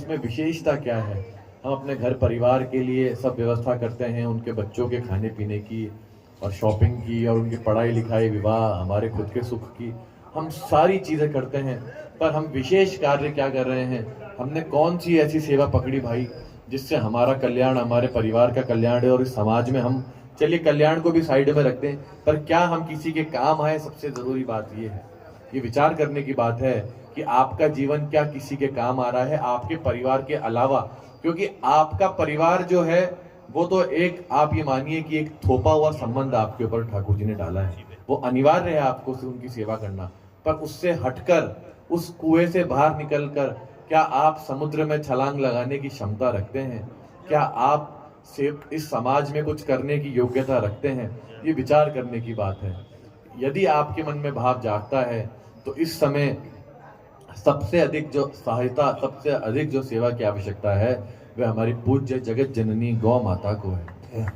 उसमें विशेषता क्या है? हम अपने घर परिवार के लिए सब व्यवस्था करते हैं, उनके बच्चों के खाने पीने की और शॉपिंग की और उनकी पढ़ाई लिखाई, विवाह, हमारे खुद के सुख की, हम सारी चीज़ें करते हैं। पर हम विशेष कार्य क्या कर रहे हैं? हमने कौन सी ऐसी सेवा पकड़ी भाई, जिससे हमारा कल्याण, हमारे परिवार का कल्याण है और इस समाज में हम, चलिए कल्याण को भी साइड में रखते हैं, पर क्या हम किसी के काम आए? सबसे ज़रूरी बात ये है। ये विचार करने की बात है कि आपका जीवन क्या किसी के काम आ रहा है, आपके परिवार के अलावा? क्योंकि आपका परिवार जो है वो तो एक, आप ये मानिए कि एक थोपा हुआ संबंध आपके ऊपर ठाकुर जी ने डाला है। वो अनिवार्य है आपको से उनकी सेवा करना, पर उससे हटकर, उस कुएं से बाहर निकलकर, क्या आप समुद्र में छलांग लगाने की क्षमता रखते हैं? क्या आप से इस समाज में कुछ करने की योग्यता रखते हैं? ये विचार करने की बात है। यदि आपके मन में भाव जागता है तो इस समय सबसे अधिक जो सहायता, सबसे अधिक जो सेवा की आवश्यकता है वह हमारी पूज्य जगत जननी गौ माता को है।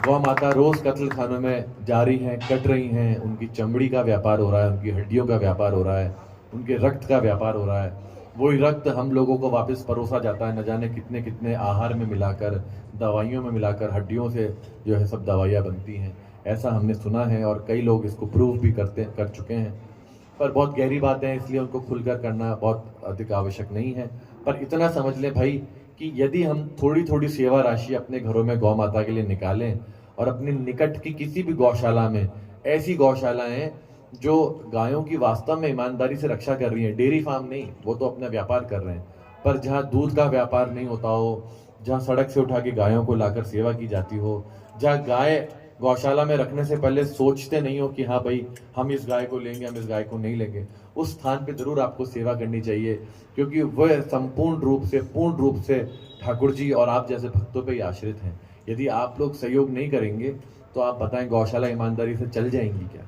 गौ माता रोज कत्ल खानों में जा रही हैं, कट रही हैं, उनकी चमड़ी का व्यापार हो रहा है, उनकी हड्डियों का व्यापार हो रहा है, उनके रक्त का व्यापार हो रहा है। वही रक्त हम लोगों को वापस परोसा जाता है, न जाने कितने कितने आहार में मिलाकर, दवाइयों में मिलाकर, हड्डियों से जो है सब दवाइयाँ बनती हैं। ऐसा हमने सुना है और कई लोग इसको प्रूव भी कर चुके हैं। पर बहुत गहरी बातें हैं, इसलिए उनको खुलकर करना बहुत अधिक आवश्यक नहीं है। पर इतना समझ लें भाई कि यदि हम थोड़ी थोड़ी सेवा राशि अपने घरों में गौ माता के लिए निकालें और अपने निकट की किसी भी गौशाला में, ऐसी गौशालाएं जो गायों की वास्तव में ईमानदारी से रक्षा कर रही हैं, डेयरी फार्म नहीं, वो तो अपना व्यापार कर रहे हैं, पर जहाँ दूध का व्यापार नहीं होता हो, जहाँ सड़क से उठा के गायों को लाकर सेवा की जाती हो, जहाँ गाय गौशाला में रखने से पहले सोचते नहीं हो कि हाँ भाई हम इस गाय को लेंगे, हम इस गाय को नहीं लेंगे, उस स्थान पे जरूर आपको सेवा करनी चाहिए, क्योंकि वह संपूर्ण रूप से, पूर्ण रूप से ठाकुर जी और आप जैसे भक्तों पे ही आश्रित हैं। यदि आप लोग सहयोग नहीं करेंगे तो आप बताएं गौशाला ईमानदारी से चल जाएंगी क्या?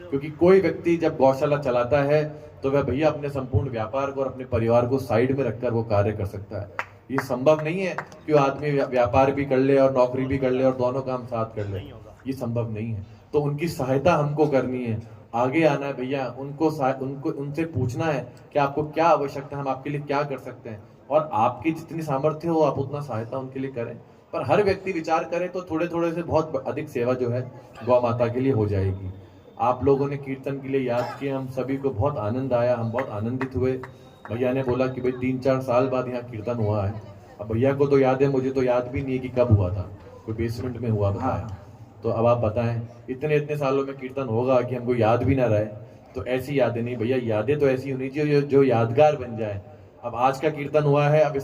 क्योंकि कोई व्यक्ति जब गौशाला चलाता है तो वह भैया अपने संपूर्ण व्यापार को और अपने परिवार को साइड में रखकर वो कार्य कर सकता है। ये संभव नहीं है कि वो आदमी व्यापार भी कर ले और नौकरी भी कर ले और दोनों काम साथ कर ले, ये संभव नहीं है। तो उनकी सहायता हमको करनी है, आगे आना है भैया, उनको उनसे पूछना है कि आपको क्या आवश्यकता है, हम आपके लिए क्या कर सकते हैं, और आपकी जितनी सामर्थ्य हो आप उतना सहायता उनके लिए करें। पर हर व्यक्ति विचार करे तो थोड़े थोड़े से बहुत अधिक सेवा जो है गौ माता के लिए हो जाएगी। आप लोगों ने कीर्तन के लिए याद किया, हम सभी को बहुत आनंद आया, हम बहुत आनंदित हुए। भैया ने बोला कि भाई 3-4 साल बाद यहाँ कीर्तन हुआ है। अब भैया को तो याद है, मुझे तो याद भी नहीं है कि कब हुआ था, कोई बेसमेंट में हुआ बताया। तो अब आप बताएं, इतने इतने सालों में कीर्तन होगा कि हमको याद भी ना रहे? तो ऐसी यादें नहीं भैया, यादें तो ऐसी होनी चाहिए जो यादगार बन जाए। अब आज का कीर्तन हुआ है, अब